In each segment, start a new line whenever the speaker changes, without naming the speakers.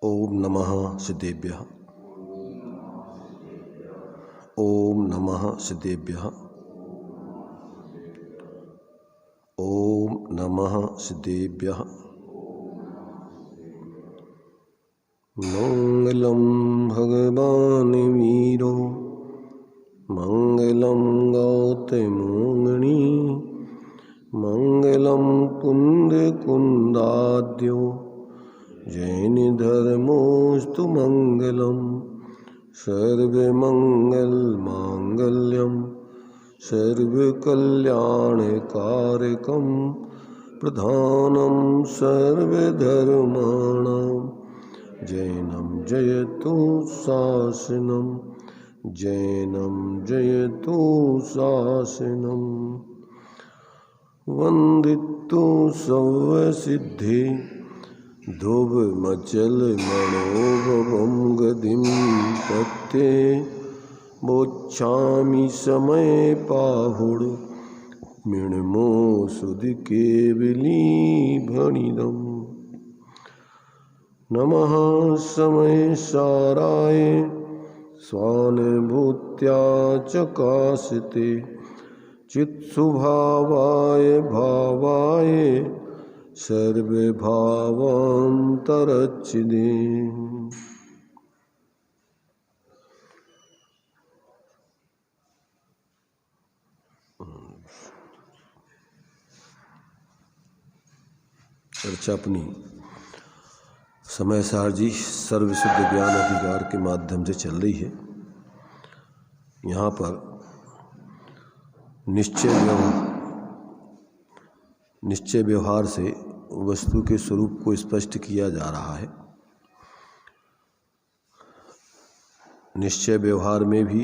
ओम नमः सिद्धेभ्यः। ओम नमः सिद्धेभ्यः। ओम नमः सिद्धेभ्यः। मंगलम भगवान वीरो मंगलम गौतमोंगणी मंगलम कुंद कुंदाद्यो जैन धर्मोस्तु मंगलम सर्वमंगल मांगल्यम सर्वकल्याणकारकम प्रधानम सर्वधर्माणां जैनम जयतु शासनम जैनम जयतु शासनम वंदितु सर्वसिद्धि ध्रुवमचल मनोभवं गतिं पत्ये मोक्षामि समय पाहुड मिणमो सुधि केवली भणिदम् नमः समय साराय स्वानुभूत्या चकाशिते चित्सुभावाय भावाय सर्वभावान्तरच्छिदे। चर्चा अपनी समय सार जी सर्वसिद्ध ज्ञान अधिकार के माध्यम से चल रही है। यहाँ पर निश्चय व्यवहार से वस्तु के स्वरूप को स्पष्ट किया जा रहा है। निश्चय व्यवहार में भी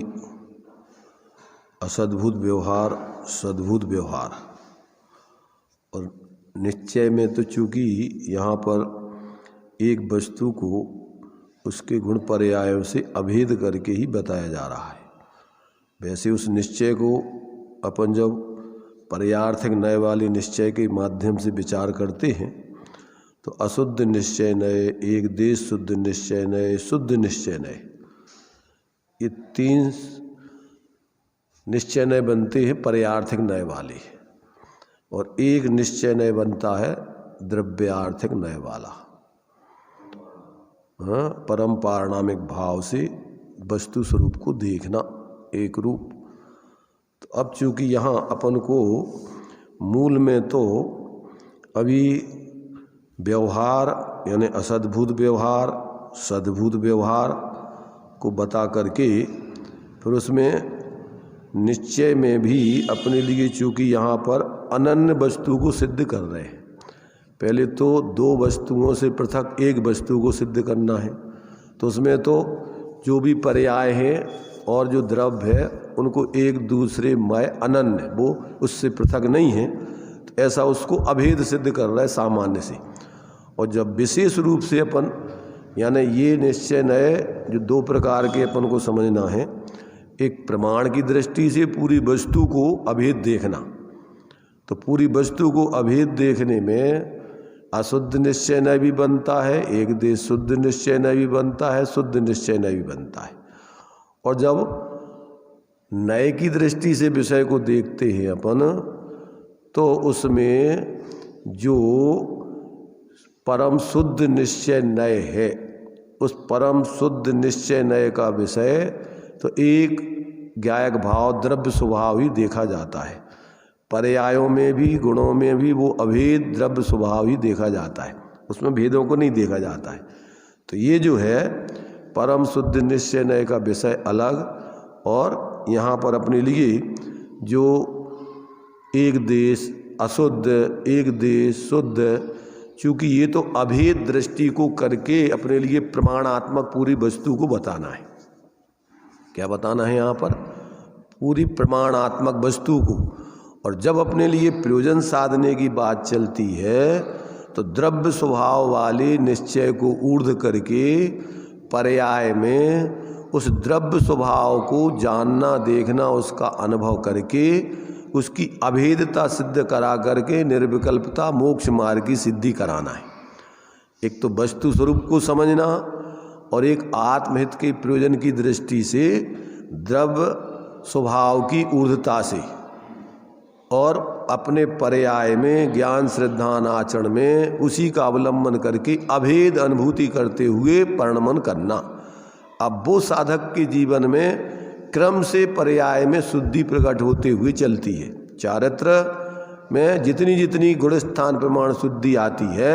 असद्भुत व्यवहार, सद्भुत व्यवहार, और निश्चय में तो चूँकि यहाँ पर एक वस्तु को उसके गुण पर्यायों से अभेद करके ही बताया जा रहा है। वैसे उस निश्चय को अपन जब पर्यार्थिक नय वाले निश्चय के माध्यम से विचार करते हैं तो अशुद्ध निश्चय नय, एक देश शुद्ध निश्चय नय, शुद्ध निश्चय नय, ये तीन निश्चय नय बनते हैं पर्यार्थिक नय वाले, और एक निश्चय नय बनता है द्रव्यार्थिक नय वाला। हाँ, परम पारणामिक भाव से वस्तु स्वरूप को देखना एक रूप। तो अब चूँकि यहाँ अपन को मूल में तो अभी व्यवहार यानी असद्भुत व्यवहार, सद्भुत व्यवहार को बता करके फिर उसमें निश्चय में भी अपने लिए चूँकि यहाँ पर अनन्य वस्तु को सिद्ध कर रहे हैं। पहले तो दो वस्तुओं से पृथक एक वस्तु को सिद्ध करना है, तो उसमें तो जो भी पर्याय हैं और जो द्रव्य है उनको एक दूसरे मय अनन्य, वो उससे पृथक नहीं है, तो ऐसा उसको अभेद सिद्ध कर रहा है सामान्य से। और जब विशेष रूप से अपन यानी ये निश्चय नए जो दो प्रकार के अपन को समझना है, एक प्रमाण की दृष्टि से पूरी वस्तु को अभेद देखना, तो पूरी वस्तु को अभेद देखने में अशुद्ध निश्चय नय भी बनता है, एक देश शुद्ध निश्चय नय भी बनता है, शुद्ध निश्चय नय भी बनता है। और जब नए की दृष्टि से विषय को देखते हैं अपन, तो उसमें जो परम शुद्ध निश्चय नय है, उस परम शुद्ध निश्चय नय का विषय तो एक ज्ञायक भाव द्रव्य स्वभाव ही देखा जाता है। पर्यायों में भी गुणों में भी वो अभेद द्रव्य स्वभाव ही देखा जाता है, उसमें भेदों को नहीं देखा जाता है। तो ये जो है परम शुद्ध निश्चय नय का विषय अलग, और यहाँ पर अपने लिए जो एक देश अशुद्ध, एक देश शुद्ध, चूँकि ये तो अभेद दृष्टि को करके अपने लिए प्रमाणात्मक पूरी वस्तु को बताना है। क्या बताना है यहाँ पर? पूरी प्रमाणात्मक वस्तु को। और जब अपने लिए प्रयोजन साधने की बात चलती है तो द्रव्य स्वभाव वाले निश्चय को ऊर्ध्व करके पर्याय में उस द्रव्य स्वभाव को जानना, देखना, उसका अनुभव करके उसकी अभेदता सिद्ध करा करके निर्विकल्पता मोक्ष मार्ग की सिद्धि कराना है। एक तो वस्तु स्वरूप को समझना और एक आत्महित के प्रयोजन की दृष्टि से द्रव्य स्वभाव की ऊर्ध्वता से और अपने पर्याय में ज्ञान श्रद्धान आचरण में उसी का अवलंबन करके अभेद अनुभूति करते हुए परिणमन करना। अब वो साधक के जीवन में क्रम से पर्याय में शुद्धि प्रकट होते हुए चलती है। चारित्र में जितनी जितनी गुणस्थान प्रमाण शुद्धि आती है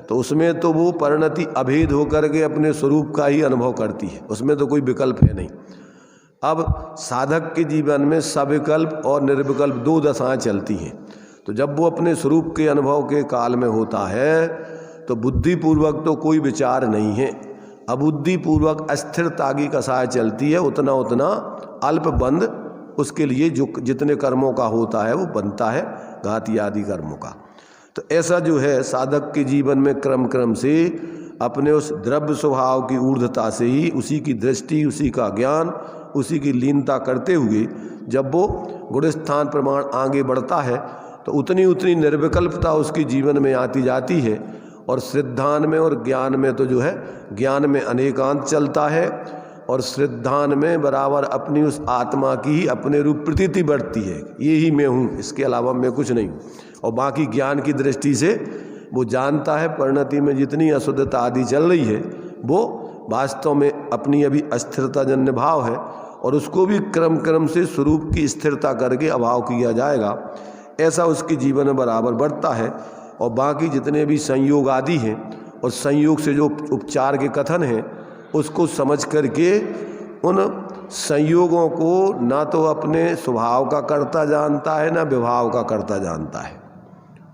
तो उसमें तो वो परिणति अभेद होकर के अपने स्वरूप का ही अनुभव करती है, उसमें तो कोई विकल्प है नहीं। अब साधक के जीवन में सविकल्प और निर्विकल्प दो दशाएं चलती हैं। तो जब वो अपने स्वरूप के अनुभव के काल में होता है तो बुद्धिपूर्वक तो कोई विचार नहीं है, अबुद्धिपूर्वक अस्थिरता की कसाय चलती है। उतना उतना अल्प बंध उसके लिए जो जितने कर्मों का होता है वो बनता है, घाती आदि कर्मों का। तो ऐसा जो है साधक के जीवन में क्रम क्रम से अपने उस द्रव्य स्वभाव की ऊर्ध्वता से ही उसी की दृष्टि, उसी का ज्ञान, उसी की लीनता करते हुए जब वो गुणस्थान प्रमाण आगे बढ़ता है तो उतनी उतनी निर्विकल्पता उसके जीवन में आती जाती है। और श्रद्धान में और ज्ञान में तो जो है ज्ञान में अनेकांत चलता है और श्रद्धान में बराबर अपनी उस आत्मा की ही अपने रूप प्रतीति बढ़ती है, ये ही मैं हूँ, इसके अलावा मैं कुछ नहीं हूँ। और बाकी ज्ञान की दृष्टि से वो जानता है परिणति में जितनी अशुद्धता आदि चल रही है वो वास्तव में अपनी अभी अस्थिरता जन्य भाव है और उसको भी क्रम क्रम से स्वरूप की स्थिरता करके अभाव किया जाएगा। ऐसा उसके जीवन में बराबर बढ़ता है। और बाकी जितने भी संयोग आदि हैं और संयोग से जो उपचार के कथन हैं उसको समझ करके उन संयोगों को ना तो अपने स्वभाव का कर्ता जानता है ना विभाव का कर्ता जानता है,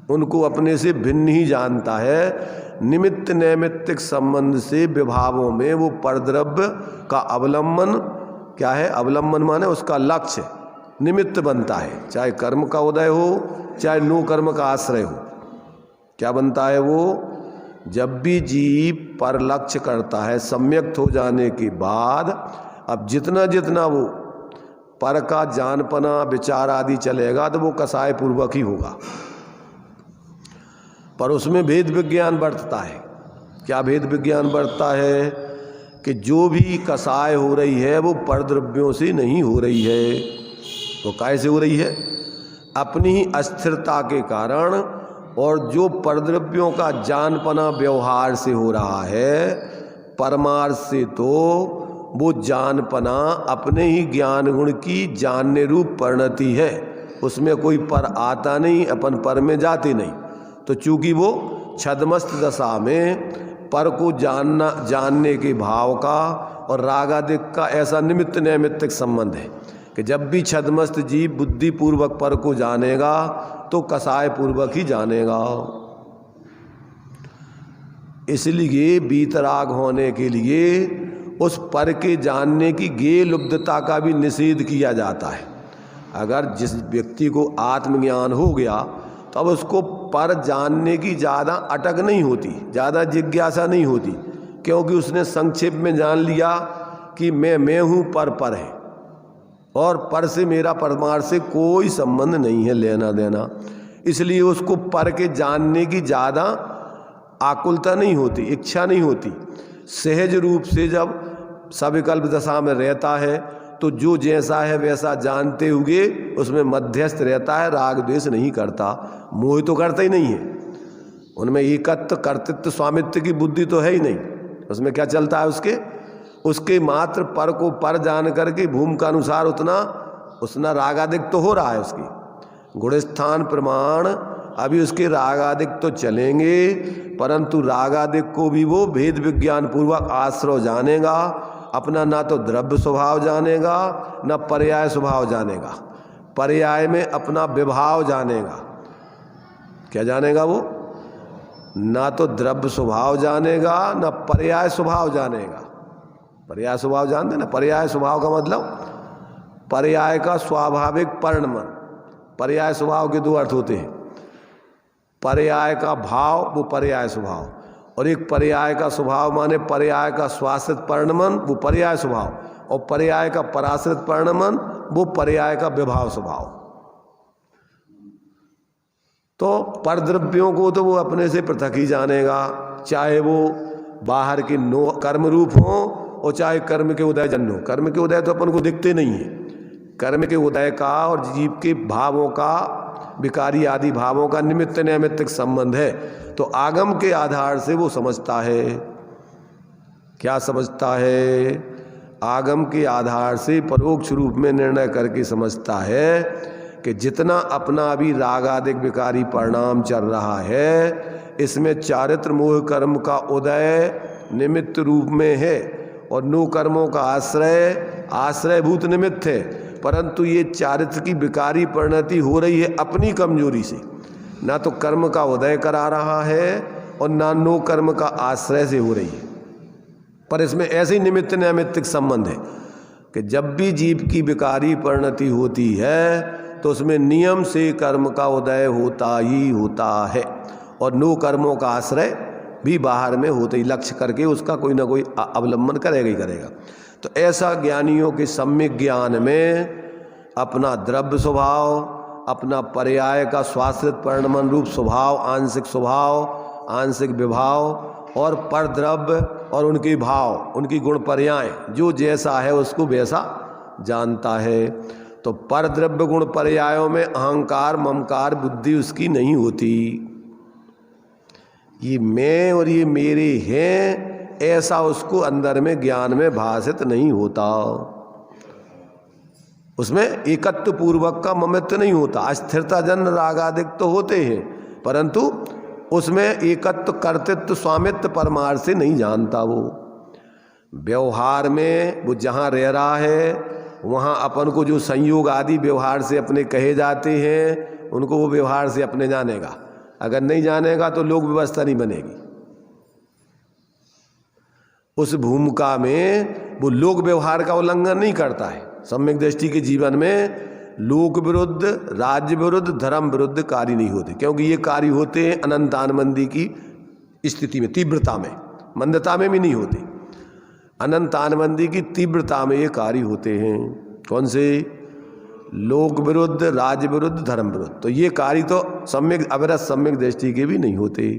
उनको अपने से भिन्न ही जानता है। निमित्त नैमित्तिक संबंध से विभावों में वो परद्रव्य का अवलंबन क्या है, अवलंबन माने उसका लक्ष्य निमित्त बनता है, चाहे कर्म का उदय हो चाहे नो कर्म का आश्रय हो। क्या बनता है वो, जब भी जीव पर लक्ष्य करता है सम्यक्त हो जाने के बाद अब जितना जितना वो पर का जानपना विचार आदि चलेगा तो वो कसाय पूर्वक ही होगा, पर उसमें भेद विज्ञान बढ़ता है। क्या भेद विज्ञान बढ़ता है कि जो भी कसाय हो रही है वो परद्रव्यों से नहीं हो रही है, तो कैसे हो रही है, अपनी ही अस्थिरता के कारण। और जो परद्रव्यों का जानपना व्यवहार से हो रहा है, परमार्थ से तो वो जानपना अपने ही ज्ञान गुण की जानने रूप परिणति है, उसमें कोई पर आता नहीं, अपन पर में जाते नहीं। तो चूंकि वो छद्मस्त दशा में पर को जानने के भाव का और रागादिक का ऐसा निमित्त नैमित्तिक संबंध है कि जब भी छद्मस्त जीव बुद्धिपूर्वक पर को जानेगा तो कसाय पूर्वक ही जानेगा। इसलिए बीतराग होने के लिए उस पर के जानने की गे लुब्धता का भी निषेध किया जाता है। अगर जिस व्यक्ति को आत्मज्ञान हो गया तो अब उसको पर जानने की ज़्यादा अटक नहीं होती, ज़्यादा जिज्ञासा नहीं होती, क्योंकि उसने संक्षेप में जान लिया कि मैं हूँ, पर है और पर से मेरा परमार्थ से कोई संबंध नहीं है, लेना देना। इसलिए उसको पर के जानने की ज़्यादा आकुलता नहीं होती, इच्छा नहीं होती। सहज रूप से जब सविकल्प दशा में रहता है तो जो जैसा है वैसा जानते हुए उसमें मध्यस्थ रहता है, राग द्वेष नहीं करता, मोह तो करता ही नहीं है। उनमें एकत्व कर्तृत्व स्वामित्व की बुद्धि तो है ही नहीं। उसमें क्या चलता है, उसके मात्र पर को पर जान करके भूमि का अनुसार उतना रागादिक तो हो रहा है। उसकी गुणस्थान प्रमाण अभी उसके रागादिक तो चलेंगे, परंतु रागादिक को भी वो भेद विज्ञान पूर्वक आश्रय जानेगा। अपना ना तो द्रव्य स्वभाव जानेगा ना पर्याय स्वभाव जानेगा, पर्याय में अपना विभाव जानेगा। क्या जानेगा वो, ना तो द्रव्य स्वभाव जानेगा ना पर्याय स्वभाव जानेगा। पर्याय स्वभाव जानते ना, पर्याय स्वभाव का मतलब पर्याय का स्वाभाविक परिणमन। पर्याय स्वभाव के दो अर्थ होते हैं, पर्याय का भाव वो पर्याय स्वभाव, और एक पर्याय का स्वभाव माने पर्याय का स्वाश्रित परिणमन वो पर्याय स्वभाव, और पर्याय का पराश्रित परिणमन वो पर्याय का विभाव स्वभाव। तो परद्रव्यों को तो वो अपने से पृथक ही जानेगा, चाहे वो बाहर के नो कर्म रूप हो और चाहे कर्म के उदय जन्य हो। कर्म के उदय तो अपन को दिखते नहीं है, कर्म के उदय का और जीव के भावों का, विकारी आदि भावों का निमित्त नैमित्तिक संबंध है। तो आगम के आधार से वो समझता है। क्या समझता है? आगम के आधार से परोक्ष रूप में निर्णय करके समझता है कि जितना अपना अभी राग आदि विकारी परिणाम चल रहा है, इसमें चारित्र मोह कर्म का उदय निमित्त रूप में है और नो कर्मों का आश्रयभूत निमित्त है। परंतु ये चारित्र की विकारी परिणति हो रही है अपनी कमजोरी से, ना तो कर्म का उदय करा रहा है और ना नो कर्म का आश्रय से हो रही है। पर इसमें ऐसे ही निमित्त नैमित्तिक संबंध है कि जब भी जीव की विकारी परिणति होती है तो उसमें नियम से कर्म का उदय होता ही होता है और नो कर्मों का आश्रय भी बाहर में होते ही, लक्ष्य करके उसका कोई ना कोई अवलंबन करेगा ही करेगा। तो ऐसा ज्ञानियों के सम्यक ज्ञान में अपना द्रव्य स्वभाव, अपना पर्याय का स्वाश्रित परिणमन रूप स्वभाव, आंशिक स्वभाव, आंशिक विभाव और परद्रव्य और उनके भाव, उनकी गुण पर्याय, जो जैसा है उसको वैसा जानता है। तो परद्रव्य गुण पर्यायों में अहंकार ममकार बुद्धि उसकी नहीं होती। ये मैं और ये मेरे हैं ऐसा उसको अंदर में ज्ञान में भाषित नहीं होता। उसमें एकत्व पूर्वक का ममत्व नहीं होता। अस्थिरता जन्य रागादिक तो होते हैं, परंतु उसमें एकत्व कर्तृत्व स्वामित्व परमार्थ से नहीं जानता। वो व्यवहार में वो जहाँ रह रहा है वहाँ अपन को जो संयोग आदि व्यवहार से अपने कहे जाते हैं उनको वो व्यवहार से अपने जानेगा। अगर नहीं जानेगा तो लोक व्यवस्था नहीं बनेगी। उस भूमिका में वो लोक व्यवहार का उल्लंघन नहीं करता है। सम्यक दृष्टि के जीवन में लोक विरुद्ध, राज्य विरुद्ध, धर्म विरुद्ध कार्य नहीं होते, क्योंकि ये कार्य होते हैं अनंतानमंदी की स्थिति में, तीव्रता में, मंदता में भी नहीं होते। अनंतानमंदी की तीव्रता में ये कार्य होते हैं। कौन से? लोक विरुद्ध, राज्य विरुद्ध, धर्म विरुद्ध। तो ये कार्य तो सम्यक अविरत सम्यक दृष्टि के भी नहीं होते।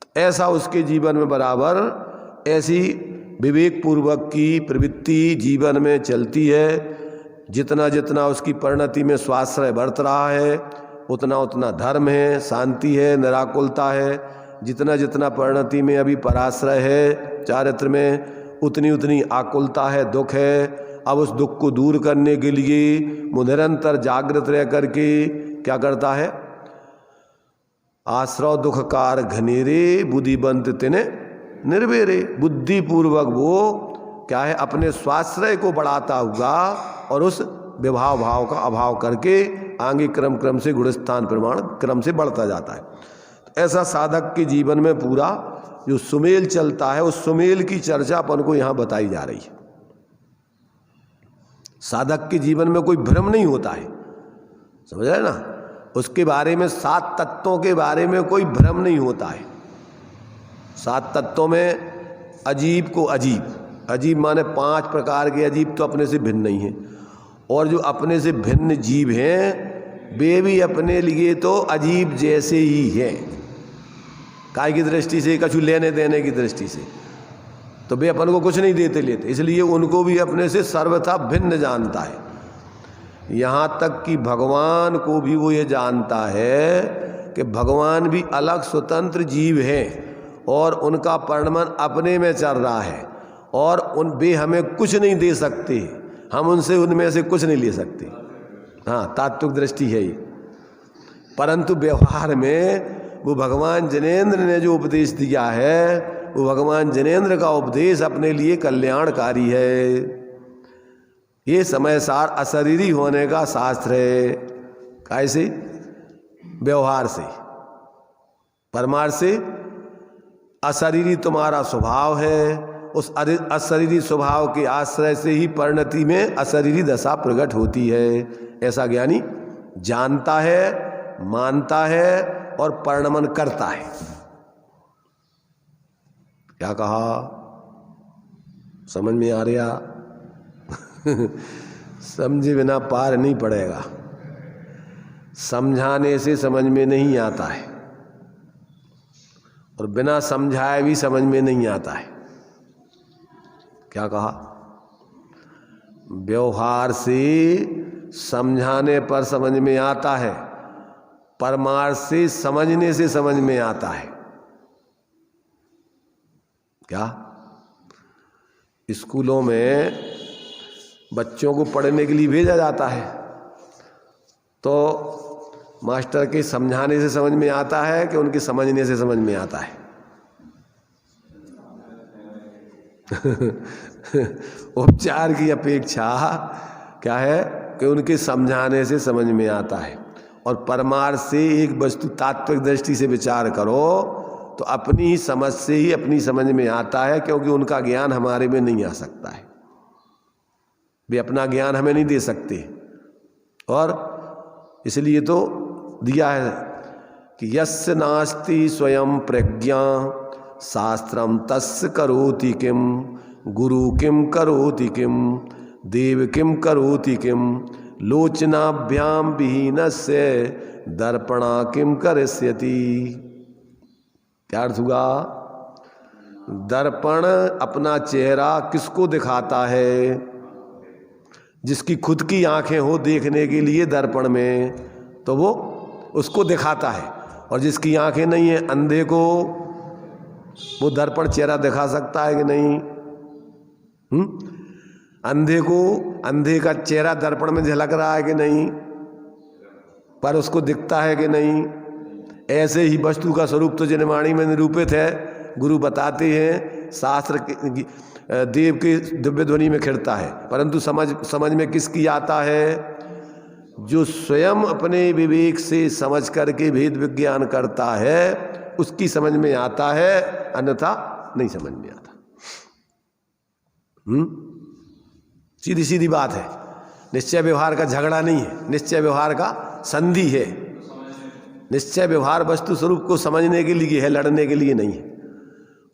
तो ऐसा उसके जीवन में बराबर ऐसी विवेक पूर्वक की प्रवृत्ति जीवन में चलती है। जितना जितना उसकी परिणति में स्वाश्रय बरत रहा है उतना उतना धर्म है, शांति है, निराकुलता है। जितना जितना परिणति में अभी पराश्रय है चारित्र में, उतनी उतनी आकुलता है, दुख है। अब उस दुख को दूर करने के लिए वो निरंतर जागृत रह करके क्या करता है? आश्रव दुखकार घनेरे बुद्धिबंत तिने निर्वेरे। बुद्धि पूर्वक वो क्या है? अपने स्वाश्रय को बढ़ाता हुआ और उस विभाव भाव का अभाव करके आगे क्रम क्रम से गुणस्थान प्रमाण क्रम से बढ़ता जाता है। तो ऐसा साधक के जीवन में पूरा जो सुमेल चलता है, उस सुमेल की चर्चा अपन को यहाँ बताई जा रही है। साधक के जीवन में कोई भ्रम नहीं होता है, समझ रहे ना? उसके बारे में 7 तत्वों के बारे में कोई भ्रम नहीं होता है। 7 तत्वों में अजीब को अजीब, अजीब माने 5 प्रकार के अजीब तो अपने से भिन्न नहीं है, और जो अपने से भिन्न जीव हैं वे भी अपने लिए तो अजीब जैसे ही हैं। काय की दृष्टि से, कछु लेने देने की दृष्टि से तो वे अपन को कुछ नहीं देते लेते, इसलिए उनको भी अपने से सर्वथा भिन्न जानता है। यहाँ तक कि भगवान को भी वो ये जानता है कि भगवान भी अलग स्वतंत्र जीव हैं और उनका परिणमन अपने में चल रहा है और वे हमें कुछ नहीं दे सकते, हम उनसे उनमें से कुछ नहीं ले सकते। हाँ, तात्विक दृष्टि है ये। परंतु व्यवहार में वो भगवान जिनेंद्र ने जो उपदेश दिया है, वो भगवान जिनेंद्र का उपदेश अपने लिए कल्याणकारी है। ये समय सार अशरीरी होने का शास्त्र है। कैसे? व्यवहार से, परमार्थ से। अशरीरी तुम्हारा स्वभाव है, उस अशरीरी स्वभाव के आश्रय से ही परिणति में अशरीरी दशा प्रकट होती है। ऐसा ज्ञानी जानता है, मानता है और परिणमन करता है। क्या कहा? समझ में आ रहा? समझे बिना पार नहीं पड़ेगा, समझाने से समझ में नहीं आता है। और बिना समझाए भी समझ में नहीं आता है। क्या कहा? व्यवहार से समझाने पर समझ में आता है, परमार्थ से समझने से समझ में आता है। क्या? स्कूलों में बच्चों को पढ़ने के लिए भेजा जाता है तो मास्टर के समझाने से समझ में आता है कि उनके समझने से समझ में आता है? उपचार की अपेक्षा क्या है कि उनके समझाने से समझ में आता है। और परमार्थ से एक वस्तु तात्विक दृष्टि से विचार करो तो अपनी ही समझ से ही अपनी समझ में आता है, क्योंकि उनका ज्ञान हमारे में नहीं आ सकता है। वे अपना ज्ञान हमें नहीं दे सकते, और इसलिए तो दिया है कि यस्य नास्ति स्वयं प्रज्ञा शास्त्रम तस्य करोति किम, गुरु किम करोति किम, देव किम करोति किम, लोचनाभ्याम विहीनस्य दर्पणा किम करिष्यति। क्या अर्थ हुआ? दर्पण अपना चेहरा किसको दिखाता है? जिसकी खुद की आंखें हो देखने के लिए दर्पण में, तो वो उसको दिखाता है। और जिसकी आंखें नहीं है, अंधे को वो दर्पण चेहरा दिखा सकता है कि नहीं? अंधे को अंधे का चेहरा दर्पण में झलक रहा है कि नहीं? पर उसको दिखता है कि नहीं? ऐसे ही वस्तु का स्वरूप तो जनवाणी में निरूपित है। गुरु बताते हैं शास्त्र देव के दिव्य ध्वनि में खिड़ता है, परंतु समझ में किसकी आता है? जो स्वयं अपने विवेक से समझ करके भेद विज्ञान करता है उसकी समझ में आता है, अन्यथा नहीं समझ में आता। सीधी सीधी बात है। निश्चय व्यवहार का झगड़ा नहीं है, निश्चय व्यवहार का संधि है। निश्चय व्यवहार वस्तु स्वरूप को समझने के लिए है, लड़ने के लिए नहीं है।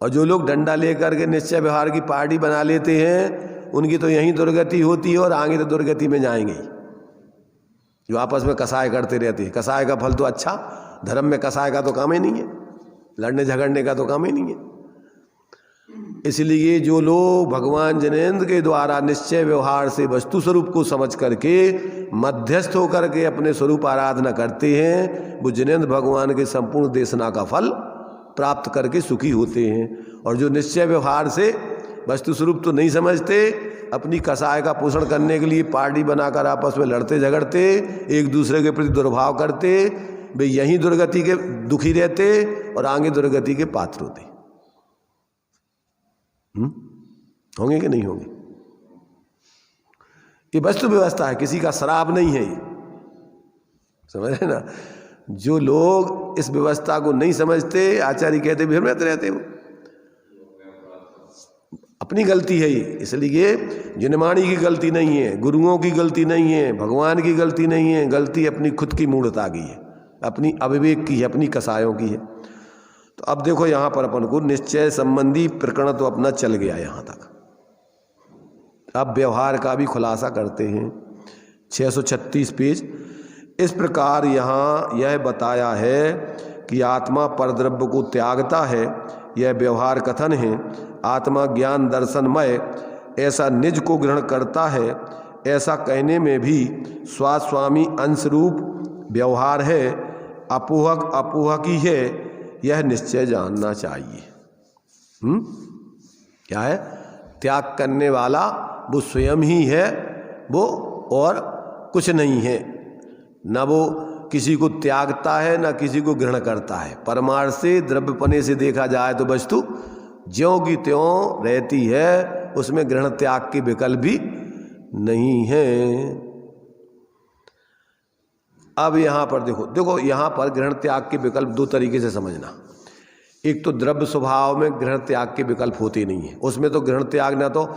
और जो लोग डंडा लेकर के निश्चय व्यवहार की पार्टी बना लेते हैं उनकी तो यहीं दुर्गति होती है, और आगे तो दुर्गति में जाएंगे। जो आपस में कसाय करते रहते हैं, कसाय का फल तो अच्छा, धर्म में कसाय का तो काम ही नहीं है, लड़ने झगड़ने का तो काम ही नहीं है। इसलिए जो लोग भगवान जिनेंद्र के द्वारा निश्चय व्यवहार से वस्तु स्वरूप को समझ करके मध्यस्थ होकर के अपने स्वरूप आराधना करते हैं, वो जिनेंद्र भगवान के संपूर्ण देशना का फल प्राप्त करके सुखी होते हैं। और जो निश्चय व्यवहार से वस्तु स्वरूप तो नहीं समझते, अपनी कसाय का पोषण करने के लिए पार्टी बनाकर आपस में लड़ते झगड़ते, एक दूसरे के प्रति दुर्भाव करते, वे यहीं दुर्गति के दुखी रहते और आगे दुर्गति के पात्र होते। होंगे कि नहीं होंगे? ये वस्तु व्यवस्था है, किसी का शराब नहीं है ये, समझ रहे ना। जो लोग इस व्यवस्था को नहीं समझते, आचार्य कहते भ्रमित रहते, वो अपनी गलती है ये। इसलिए जिनवाणी की गलती नहीं है, गुरुओं की गलती नहीं है, भगवान की गलती नहीं है, गलती अपनी खुद की मूढ़ता की है, अपनी अविवेक की है, अपनी कसायों की है। तो अब देखो यहाँ पर अपन को निश्चय संबंधी प्रकरण तो अपना चल गया यहाँ तक। अब व्यवहार का भी खुलासा करते हैं, 636 पेज। इस प्रकार यहाँ यह बताया है कि आत्मा परद्रव्य को त्यागता है, यह व्यवहार कथन है। आत्मा ज्ञान दर्शनमय ऐसा निज को ग्रहण करता है, ऐसा कहने में भी स्वास्वामी अंशरूप व्यवहार है। अपोहक अपोहक ही है, यह निश्चय जानना चाहिए। क्या है? त्याग करने वाला वो स्वयं ही है, वो और कुछ नहीं है। न वो किसी को त्यागता है न किसी को ग्रहण करता है। परमार्थ से द्रव्यपने से देखा जाए तो वस्तु ज्यों की त्यों रहती है, उसमें ग्रहण त्याग के विकल्प भी नहीं है। अब यहाँ पर देखो यहाँ पर ग्रहण त्याग के विकल्प दो तरीके से समझना। एक तो द्रव्य स्वभाव में ग्रहण त्याग के विकल्प होते नहीं है, उसमें तो ग्रहण त्याग ना तो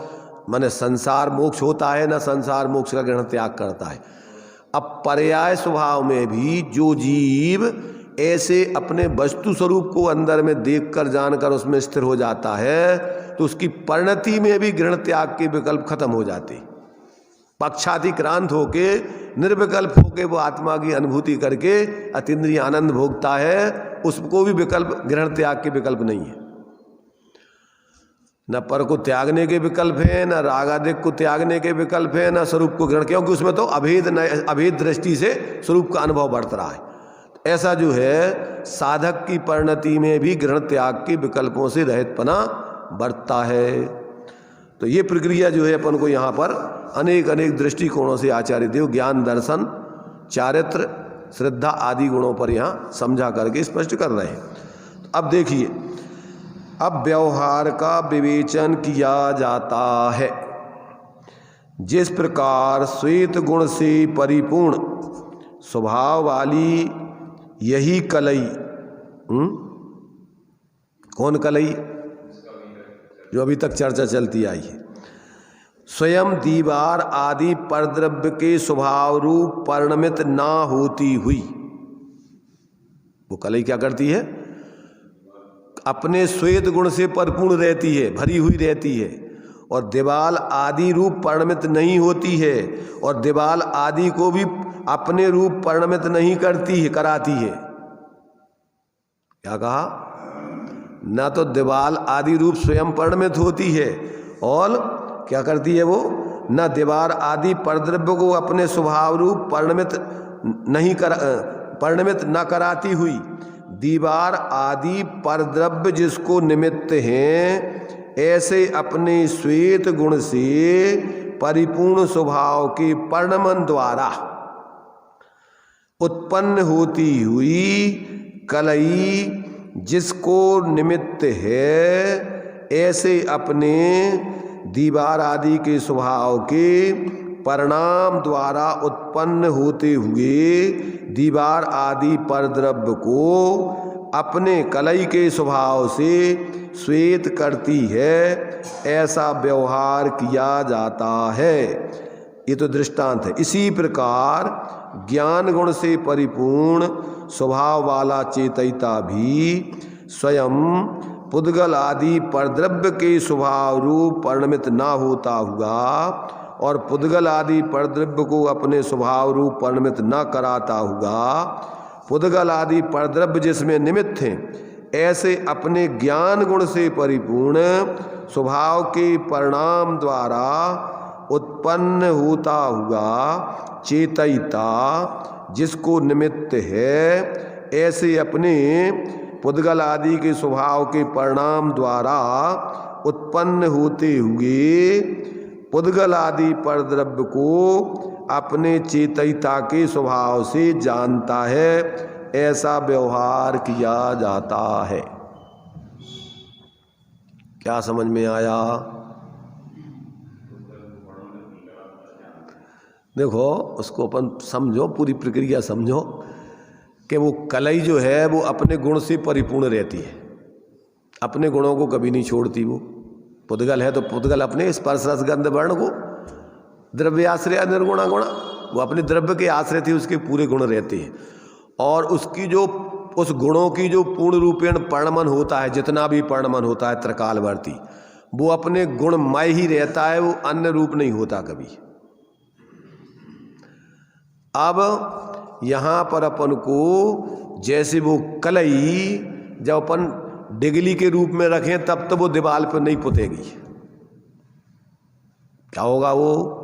माने संसार मोक्ष होता है ना संसार मोक्ष का ग्रहण त्याग करता है। अब पर्याय स्वभाव में भी जो जीव ऐसे अपने वस्तु स्वरूप को अंदर में देखकर जानकर उसमें स्थिर हो जाता है, तो उसकी परिणति में भी ग्रहण त्याग के विकल्प खत्म हो जाते। पक्षातिक्रांत होके निर्विकल्प होके वो आत्मा की अनुभूति करके अतीन्द्रिय आनंद भोगता है। उसको भी विकल्प, ग्रहण त्याग के विकल्प नहीं है। न पर को त्यागने के विकल्प है, न रागादिक को त्यागने के विकल्प है, न स्वरूप को ग्रहण, क्योंकि उसमें तो अभेद दृष्टि से स्वरूप का अनुभव बढ़ता रहा है। ऐसा जो है साधक की परिणति में भी ग्रहण त्याग के विकल्पों से रहितपना बढ़ता है। तो ये प्रक्रिया जो है अपन को यहाँ पर अनेक अनेक दृष्टिकोणों से आचार्य देव ज्ञान, दर्शन, चारित्र, श्रद्धा आदि गुणों पर यहाँ समझा करके स्पष्ट कर रहे हैं। अब देखिए, अब व्यवहार का विवेचन किया जाता है। जिस प्रकार श्वेत गुण से परिपूर्ण स्वभाव वाली यही कलई, कौन कलई? जो अभी तक चर्चा चलती आई है, स्वयं दीवार आदि परद्रव्य के स्वभाव रूप परिणमित ना होती हुई, वो कलई क्या करती है? अपने श्वेत गुण से परिपूर्ण रहती है, भरी हुई रहती है, और दीवाल आदि रूप परिणमित नहीं होती है, और दीवाल आदि को भी अपने रूप परिणमित नहीं करती है, कराती है। क्या कहा? ना तो दीवाल आदि रूप स्वयं परिणमित होती है, और क्या करती है वो? न दीवार आदि परद्रव्य को अपने स्वभाव रूप परिणमित न कराती हुई दीवार आदि परद्रव्य जिसको निमित्त हैं, ऐसे अपने श्वेत गुण से परिपूर्ण स्वभाव के परिणमन द्वारा उत्पन्न होती हुई कलई जिसको निमित्त है, ऐसे अपने दीवार आदि के स्वभाव के परिणाम द्वारा उत्पन्न होते हुए दीवार आदि परद्रव्य को अपने कलई के स्वभाव से श्वेत करती है, ऐसा व्यवहार किया जाता है। ये तो दृष्टांत है। इसी प्रकार ज्ञान गुण से परिपूर्ण स्वभाव वाला चेतयिता भी स्वयं पुद्गल आदि परद्रव्य के स्वभाव रूप परिणमित ना होता हुआ और पुद्गल आदि परद्रव्य को अपने स्वभाव रूप परिणमित न कराता हुआ पुद्गल आदि परद्रव्य जिसमें निमित्त हैं, ऐसे अपने ज्ञान गुण से परिपूर्ण स्वभाव के परिणाम द्वारा उत्पन्न होता हुआ चेतयिता जिसको निमित्त है, ऐसे अपने पुद्गल आदि के स्वभाव के परिणाम द्वारा उत्पन्न होते हुए पुद्गल आदि परद्रव्य को अपने चेतयिता के स्वभाव से जानता है, ऐसा व्यवहार किया जाता है। क्या समझ में आया? देखो, उसको अपन समझो, पूरी प्रक्रिया समझो कि वो कलई जो है वो अपने गुण से परिपूर्ण रहती है, अपने गुणों को कभी नहीं छोड़ती। वो पुद्गल है तो पुद्गल अपने स्पर्श रस गंध वर्ण को द्रव्याश्रय निर्गुणा गुणा, वो अपने द्रव्य के आश्रय थे, उसके पूरे गुण रहते हैं। और उसकी जो उस गुणों की जो पूर्ण रूपेण परिणमन होता है, जितना भी परिणमन होता है त्रिकालवर्ती, वो अपने गुणमय ही रहता है, वो अन्य रूप नहीं होता कभी। अब यहाँ पर अपन को जैसे वो कलई जब अपन डिगली के रूप में रखें तब तो वो दीवार पर नहीं पुतेगी। क्या होगा? वो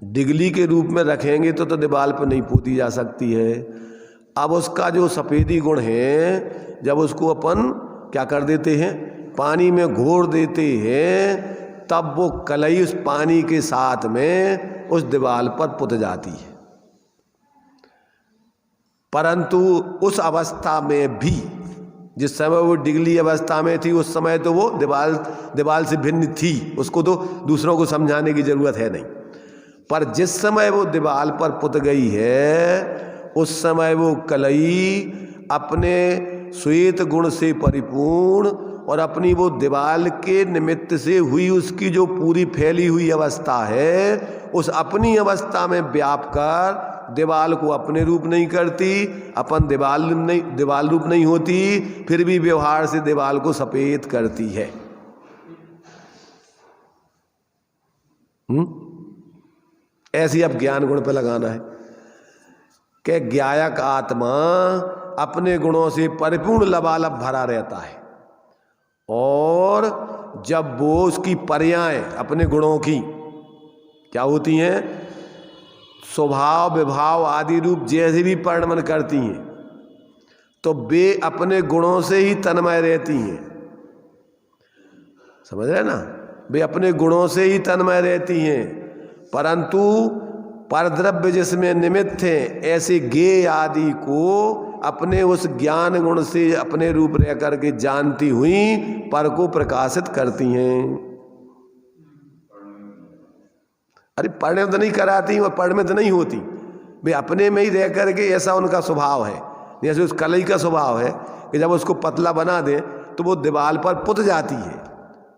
डिगली के रूप में रखेंगे तो दीवार पर नहीं पोती जा सकती है। अब उसका जो सफ़ेदी गुण है, जब उसको अपन क्या कर देते हैं, पानी में घोर देते हैं, तब वो कलई उस पानी के साथ में उस दीवार पर पुत जाती है। परंतु उस अवस्था में भी, जिस समय वो डिगली अवस्था में थी, उस समय तो वो दीवार से भिन्न थी, उसको तो दूसरों को समझाने की जरूरत है नहीं। पर जिस समय वो दीवार पर पुत गई है, उस समय वो कलई अपने श्वेत गुण से परिपूर्ण और अपनी वो दीवार के निमित्त से हुई उसकी जो पूरी फैली हुई अवस्था है, उस अपनी अवस्था में व्याप कर दीवाल को अपने रूप नहीं करती, अपन दीवाल रूप नहीं होती, फिर भी व्यवहार से दीवाल को सफेद करती है। ऐसी अब ज्ञान गुण पे लगाना है कि ज्ञायक आत्मा अपने गुणों से परिपूर्ण लबालब भरा रहता है, और जब वो उसकी पर्याएं अपने गुणों की क्या होती हैं, स्वभाव विभाव आदि रूप जैसे भी परिणमन करती हैं, तो वे अपने गुणों से ही तन्मय रहती हैं। समझ रहे ना, वे अपने गुणों से ही तन्मय रहती हैं, परंतु परद्रव्य जिसमें निमित्त है, ऐसे ज्ञेय आदि को अपने उस ज्ञान गुण से अपने रूप रह करके जानती हुई पर को प्रकाशित करती हैं। अरे परिणत नहीं कराती और परिणत नहीं होती, वे अपने में ही रह करके, ऐसा उनका स्वभाव है। जैसे उस कलई का स्वभाव है कि जब उसको पतला बना दें तो वो दीवार पर पुत जाती है,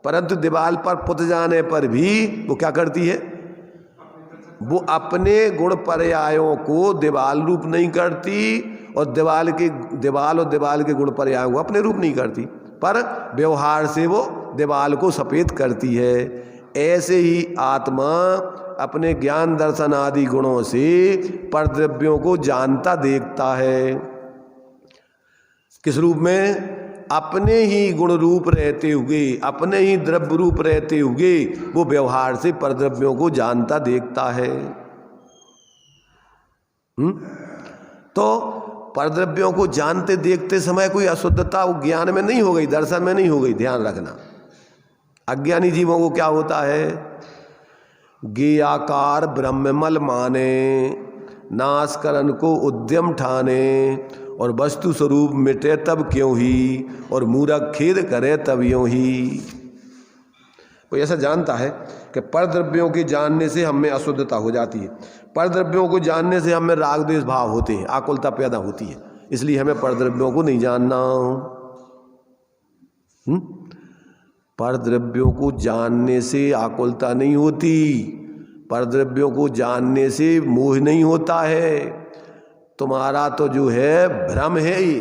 परंतु दीवार पर पुत जाने पर भी वो क्या करती है, वो अपने गुण पर्यायों को दीवाल रूप नहीं करती, और दीवाल और दीवाल के गुण पर्यायों को अपने रूप नहीं करती, पर व्यवहार से वो दीवाल को सफेद करती है। ऐसे ही आत्मा अपने ज्ञान दर्शन आदि गुणों से परद्रव्यों को जानता देखता है। किस रूप में? अपने ही गुण रूप रहते हुए, अपने ही द्रव्य रूप रहते हुए वो व्यवहार से परद्रव्यों को जानता देखता है। तो परद्रव्यों को जानते देखते समय कोई अशुद्धता वो ज्ञान में नहीं हो गई, दर्शन में नहीं हो गई, ध्यान रखना। अज्ञानी जीवों को क्या होता है, ज्ञेयाकार ब्रह्ममल माने, नाशकरण को उद्यम ठाने, और वस्तु स्वरूप मिटे तब क्यों ही, और मूरख खेद करे तब यूं ही। कोई ऐसा जानता है कि परद्रव्यों के जानने से हमें अशुद्धता हो जाती है, परद्रव्यों को जानने से हमें राग द्वेष भाव होते हैं, आकुलता पैदा होती है, इसलिए हमें परद्रव्यों को नहीं जानना। परद्रव्यों को जानने से आकुलता नहीं होती, परद्रव्यों को जानने से मोह नहीं होता है। तुम्हारा तो जो है भ्रम है ये,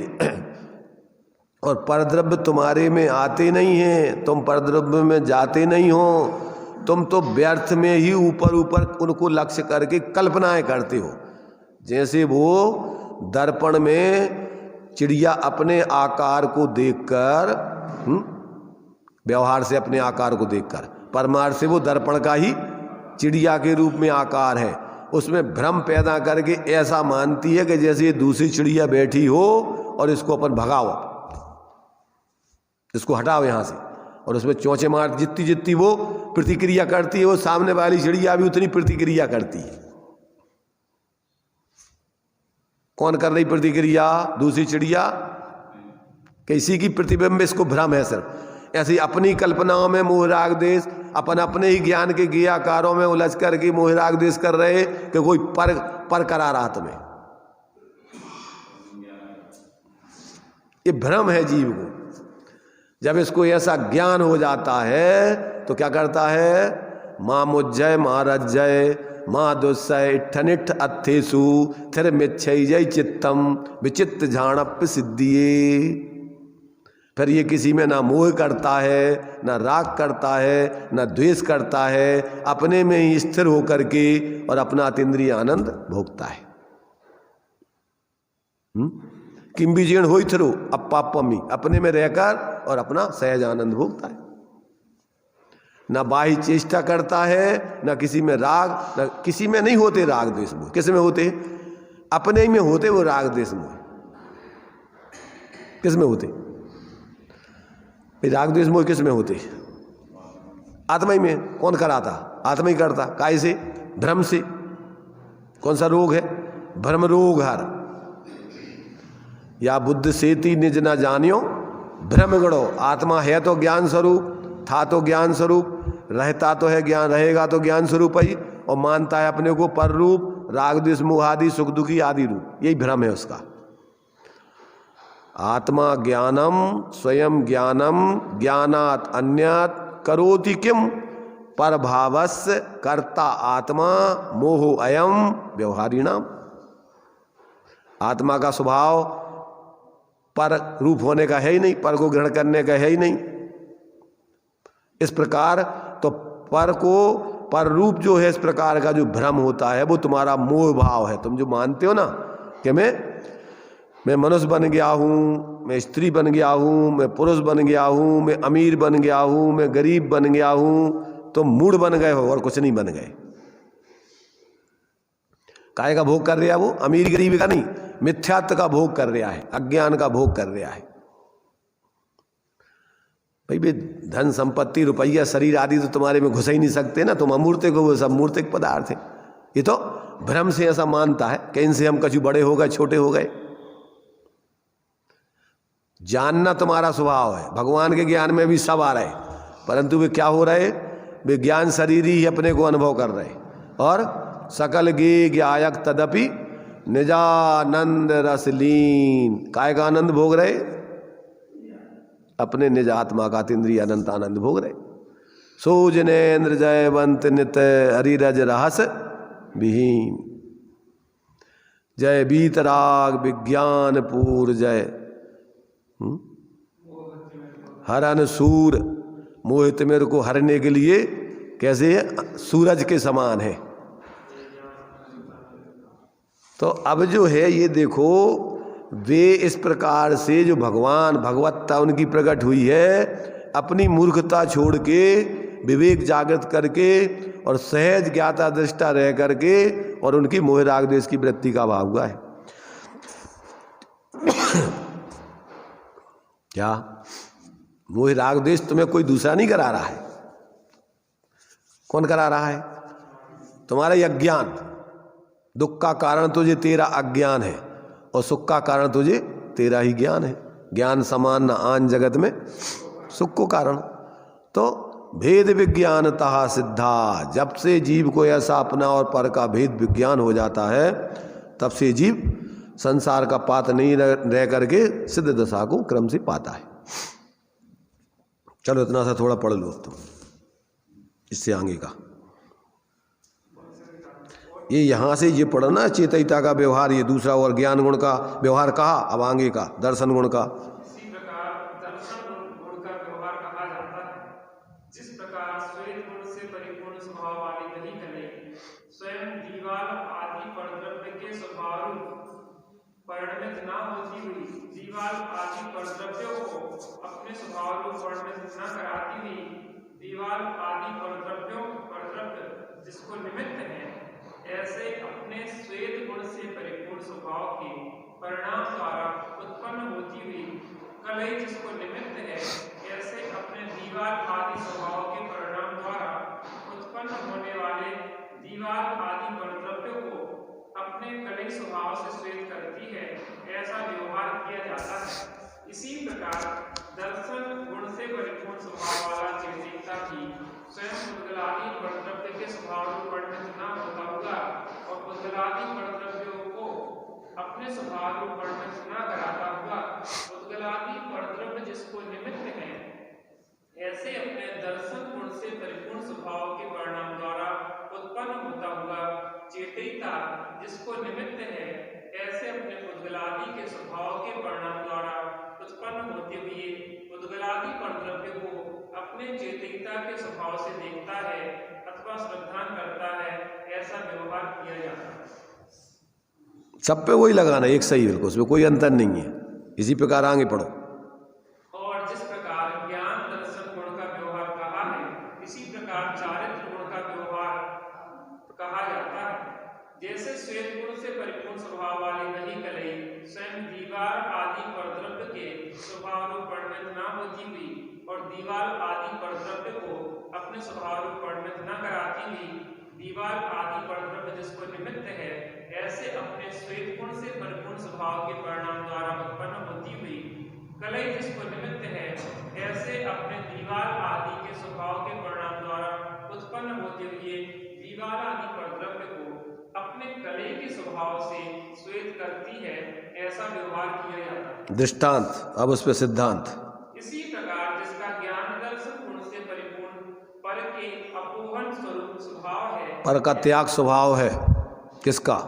और परद्रव्य तुम्हारे में आते नहीं हैं, तुम परद्रव्य में जाते नहीं हो, तुम तो व्यर्थ में ही ऊपर ऊपर उनको लक्ष्य करके कल्पनाएं करते हो। जैसे वो दर्पण में चिड़िया अपने आकार को देखकर, व्यवहार से अपने आकार को देखकर, परमार्थ से वो दर्पण का ही चिड़िया के रूप में आकार है, उसमें भ्रम पैदा करके ऐसा मानती है कि जैसे ये दूसरी चिड़िया बैठी हो और इसको अपन भगाओ, इसको हटाओ यहाँ से, और उसमें चोंचे मार, जितनी जितनी वो प्रतिक्रिया करती है वो सामने वाली चिड़िया भी उतनी प्रतिक्रिया करती है। कौन कर रही प्रतिक्रिया? दूसरी चिड़िया। किसी की प्रतिबिंब, इसको भ्रम है सिर्फ। ऐसी अपनी कल्पनाओं में मोह राग द्वेष, अपन अपने ही ज्ञान के ज्ञेयाकारों में उलझ करके मोह राग द्वेष कर रहे कि कोई पर करा रहा तुम्हें। ये भ्रम है जीव को। जब इसको ऐसा ज्ञान हो जाता है तो क्या करता है, माँ मुज्जय माँ रज्जय माँ दुस्सय ठनिठ अत्थेसु थिर मिच्छय जय चित्तम विचित्र झाणप्य सिद्धिये। फिर ये किसी में ना मोह करता है, ना राग करता है, ना द्वेष करता है, अपने में ही स्थिर होकर के और अपना अतीन्द्रिय आनंद भोगता है। किम बीजेण हो थरो अपापमी, अपने में रहकर और अपना सहज आनंद भोगता है। ना बाह्य चेष्टा करता है, ना किसी में राग, ना किसी में नहीं होते राग द्वेष मोह। किस में होते? अपने ही में होते वो राग द्वेष मोह। किस में होते? राग द्वेष मोह किस में होते? आत्मा ही में। कौन कराता? आत्मा ही करता। काय से? भ्रम से। कौन सा रोग है? भ्रम रोग हर। या बुद्ध सेती निज न जानियो भ्रम गढ़ो। आत्मा है तो ज्ञान स्वरूप, था तो ज्ञान स्वरूप, रहता तो है ज्ञान, रहेगा तो ज्ञान स्वरूप ही, और मानता है अपने को पर रूप, राग द्वेष मोह आदि सुख दुखी आदि रूप। यही भ्रम है उसका। आत्मा ज्ञानम स्वयं ज्ञानम ज्ञानात अन्यत करोति किम पर भावस्य कर्ता आत्मा मोहो अयम व्यवहारिणाम। आत्मा का स्वभाव पर रूप होने का है ही नहीं, पर को ग्रहण करने का है ही नहीं। इस प्रकार तो पर को पर रूप जो है, इस प्रकार का जो भ्रम होता है वो तुम्हारा मोह भाव है। तुम जो मानते हो ना कि मैं मैं मनुष्य बन गया हूँ, मैं स्त्री बन गया हूँ, मैं पुरुष बन गया हूँ, मैं अमीर बन गया हूँ, मैं गरीब बन गया हूँ, तो मूढ़ बन गए हो और कुछ नहीं बन गए। काय का भोग कर रहा है वो? अमीर गरीब का नहीं, मिथ्यात्व का भोग कर रहा है, अज्ञान का भोग कर रहा है। भाई बे धन संपत्ति रुपया शरीर आदि तो तुम्हारे में घुस ही नहीं सकते ना, तुम अमूर्तिक हो, वो सब मूर्तिक पदार्थ है। ये तो भ्रम से ऐसा मानता है कि इनसे हम कछु बड़े हो गए, छोटे हो गए। जानना तुम्हारा स्वभाव है, भगवान के ज्ञान में भी सब आ रहे, परंतु वे क्या हो रहे? वे ज्ञान शरीर ही अपने को अनुभव कर रहे, और सकल गे ज्ञायक तदपि निजानंद रसलीन। काय का आनंद भोग रहे? अपने निज आत्मा का इंद्रिय अनंत आनंद भोग रहे। सोजनेन्द्र जयवंत नित हरिरज रहस विहीन, जय बीतराग विज्ञान पूर जय हरन सूर। मोहित मेरे को हरने के लिए कैसे सूरज के समान है। तो अब जो है ये देखो, वे इस प्रकार से जो भगवान भगवत्ता उनकी प्रकट हुई है, अपनी मूर्खता छोड़ के विवेक जागृत करके और सहज ज्ञाता दृष्टा रह करके, और उनकी मोह राग द्वेष की वृत्ति का अभाव हुआ है। क्या मोह राग द्वेष तुम्हें कोई दूसरा नहीं करा रहा है? कौन करा रहा है? तुम्हारा ये अज्ञान। दुख का कारण तुझे तेरा अज्ञान है, और सुख का कारण तुझे तेरा ही ज्ञान है। ज्ञान समान न आन जगत में सुख को कारण। तो भेद विज्ञानतः सिद्धा, जब से जीव को ऐसा अपना और पर का भेद विज्ञान हो जाता है, तब से जीव संसार का पात नहीं रह करके सिद्ध दशा को क्रम से पाता है। चलो इतना सा थोड़ा पढ़ लो तुम, इससे आगे का ये यहाँ से ये पढ़ना चेतयिता का व्यवहार, ये दूसरा, और ज्ञान गुण का व्यवहार कहा, अब आगे का दर्शन गुण का।
इसी प्रकार दर्शन गुण का व्यवहार कहा जाता है। जिस प्रकार श्वेत गुण से परिपूर्ण स्वभाव वाली दही कले स्वयं दीवार आदि परद्रव्य के स्वभाव परिणमित न होती हुई, दीवार आदि परद्रव्यों को अपने स्वभाव रूप परिणमित न कराती हुई, दीवार आदि परद्रव्य जिसको निमित्त है, ऐसे अपने श्वेत गुण से परिपूर्ण स्वभाव के परिणाम द्वारा उत्पन्न होती हुई कलई जिसको निमित्त है, ऐसे अपने दीवार आदि स्वभाव के परिणाम द्वारा उत्पन्न होने वाले दीवार आदि परद्रव्यों को अपने कलई स्वभाव से श्वेत करती है, ऐसा व्यवहार किया जाता है। इसी प्रकार दर्शन गुण से परिपूर्ण स्वभाव वाला चेतयिता भी स्वयं पुद्गलादि परद्रव्य के स्वभाव रूप परिणत न होता हुआ, और पुद्गलादि परद्रव्यों को अपने स्वभाव रूप परिणत न कराता हुआ, पुद्गलादि परद्रव्य जिसको निमित्त है, ऐसे अपने दर्शन गुण से परिपूर्ण स्वभाव के परिणाम द्वारा उत्पन्न होता हुआ चेतयिता जिसको निमित्त है, ऐसे अपने पुद्गलादि के स्वभाव के परिणाम द्वारा उत्पन्न होते हुए पुद्गलादि परद्रव्य को अपने चेतयिता के स्वभाव से देखता है अथवा श्रद्धा करता है, ऐसा व्यवहार किया जाता है।
सब पे वही लगाना, एक सही, बिल्कुल उसमें कोई अंतर नहीं है। इसी प्रकार आगे पढ़ो।
और जिस प्रकार ज्ञान दर्शन गुण का व्यवहार कहा है, इसी प्रकार चारित्र गुण का व्यवहार कहा जाता है। जैसे श्वेत गुण से परिपूर्ण स्वभाव वाली दही कलई स्वयं दीवार आदि परद्रव्य के स्वभाव रूप परिणत न होती हुई, और दीवार आदि परद्रव्य को अपने स्वभाव रूप परिणत न कराती हुई, दीवार आदि परद्रव्य जिसको निमित्त है, ऐसे अपने श्वेत गुण से परिपूर्ण स्वभाव के परिणाम द्वारा उत्पन्न होती हुई कलई जिसको निमित्त है, ऐसे अपने दीवार आदि के स्वभाव के परिणाम द्वारा उत्पन्न होते हुए दीवार आदि परद्रव्य को अपने कलई के स्वभाव से श्वेत करती है, ऐसा व्यवहार किया जाता है।
दृष्टांत, अब उस पर सिद्धांत।
इसी प्रकार जिसका ज्ञान दर्शन गुण से परिपूर्ण पर के अपोहन स्वरूप स्वभाव है,
पर का त्याग स्वभाव है, किसका?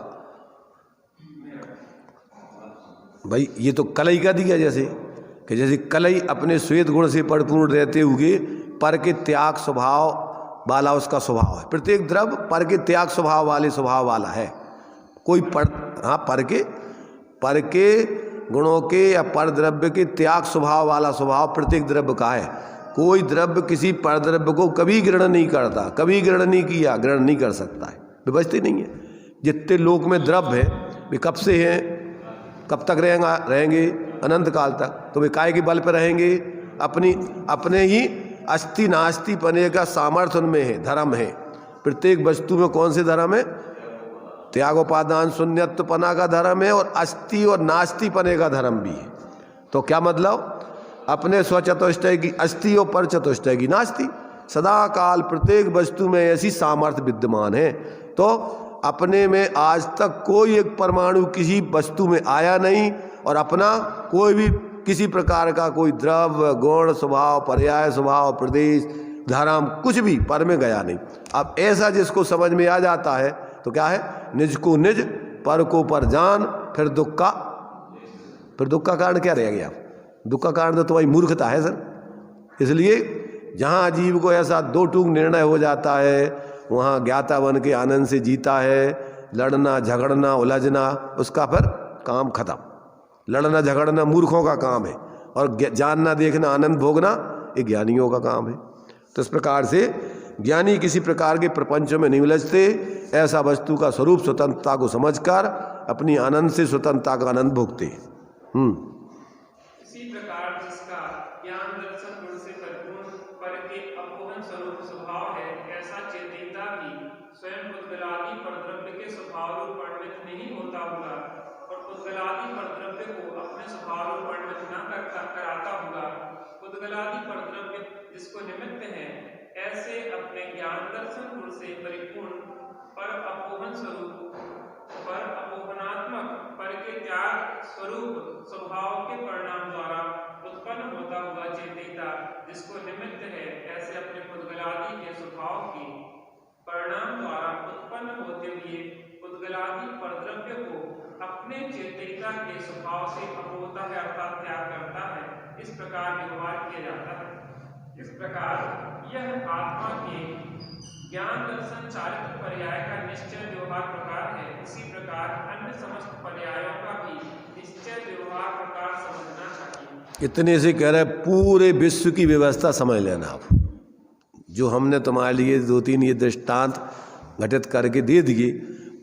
भाई ये तो कलई का दिया, जैसे कि जैसे कलई अपने श्वेत गुण से परिपूर्ण रहते हुए पर के त्याग स्वभाव वाला उसका स्वभाव है। प्रत्येक द्रव्य पर के त्याग स्वभाव वाले स्वभाव वाला है। कोई पर, हाँ, पर के गुणों के या पर द्रव्य के त्याग स्वभाव वाला स्वभाव प्रत्येक द्रव्य का है। कोई द्रव्य किसी पर द्रव्य को कभी ग्रहण नहीं करता, कभी ग्रहण नहीं किया, ग्रहण नहीं कर सकता है, व्यवस्था नहीं है। जितने लोक में द्रव्य है वे कब से हैं, कब तक रहेंगे अनंत काल तक। तो वे काय के बल पर रहेंगे, अपने ही अस्थि नास्ति पने का सामर्थ्य उनमें है, धर्म है। प्रत्येक वस्तु में कौन से धर्म है? त्यागोपादान शून्यत्व पना का धर्म है और अस्थि और नास्ति पने का धर्म भी है। तो क्या मतलब? अपने स्वचतुष्टय की अस्थि और पर चतुष्टय की नास्ति। सदा काल प्रत्येक वस्तु में ऐसी सामर्थ्य विद्यमान है। तो अपने में आज तक कोई एक परमाणु किसी वस्तु में आया नहीं और अपना कोई भी किसी प्रकार का कोई द्रव्य गुण स्वभाव पर्याय स्वभाव प्रदेश धर्म कुछ भी पर में गया नहीं। अब ऐसा जिसको समझ में आ जाता है तो क्या है? निज को निज पर को पर जान, फिर दुख का कारण क्या रह गया? दुख का कारण तो तुम्हारी मूर्खता है सर। इसलिए जहाँ जीव को ऐसा दो टूक निर्णय हो जाता है वहाँ ज्ञाता बन के आनंद से जीता है। लड़ना झगड़ना उलझना उसका फिर काम खत्म। लड़ना झगड़ना मूर्खों का काम है और जानना देखना आनंद भोगना ये ज्ञानियों का काम है। तो इस प्रकार से ज्ञानी किसी प्रकार के प्रपंचों में नहीं उलझते। ऐसा वस्तु का स्वरूप स्वतंत्रता को समझकर अपनी आनंद से स्वतंत्रता का आनंद भोगते हैं।
इसी प्रकार जिसका ज्ञान दर्शन गुण से परिपूर्ण पर के अपोहन स्वरूप स्वभाव है, ऐसा चेतनता भी स्वयं पुद्गलादि परद्रव्य के स्वभाव रूप परिणत नहीं होता हुआ और पुद्गलादि परद्रव्य को अपने स्वभाव रूप परिणत न कराता हुआ, पुद्गलादि परद्रव्य जिसको निमित्त है, ऐसे अपने ज्ञान दर्शन गुण से परिपूर्ण पर अपोहन स्वरूप पर अपोहनात्मक पर के त्याग स्वरूप स्वभाव के परिणाम द्वारा उत्पन्न होता हुआ चेतनता जिसको निमित्त है, ऐसे अपने पुद्गलादि के स्वभाव के परिणाम द्वारा उत्पन्न होते हुए पुद्गलादि परद्रव्य को अपने चेतनता के स्वभाव से अपोहता है अर्थात त्याग करता है। इस प्रकार व्यवहार किया जाता है। इस प्रकार यह आत्मा के ज्ञान दर्शन चारित्र पर्याय का निश्चय व्यवहार प्रकार है। इसी प्रकार अन्य समस्त पर्यायों का भी निश्चय व्यवहार प्रकार समझना चाहिए।
इतने से कह रहे पूरे विश्व की व्यवस्था समझ लेना आप। जो हमने तुम्हारे लिए 2-3 ये दृष्टांत घटित करके दे दिए,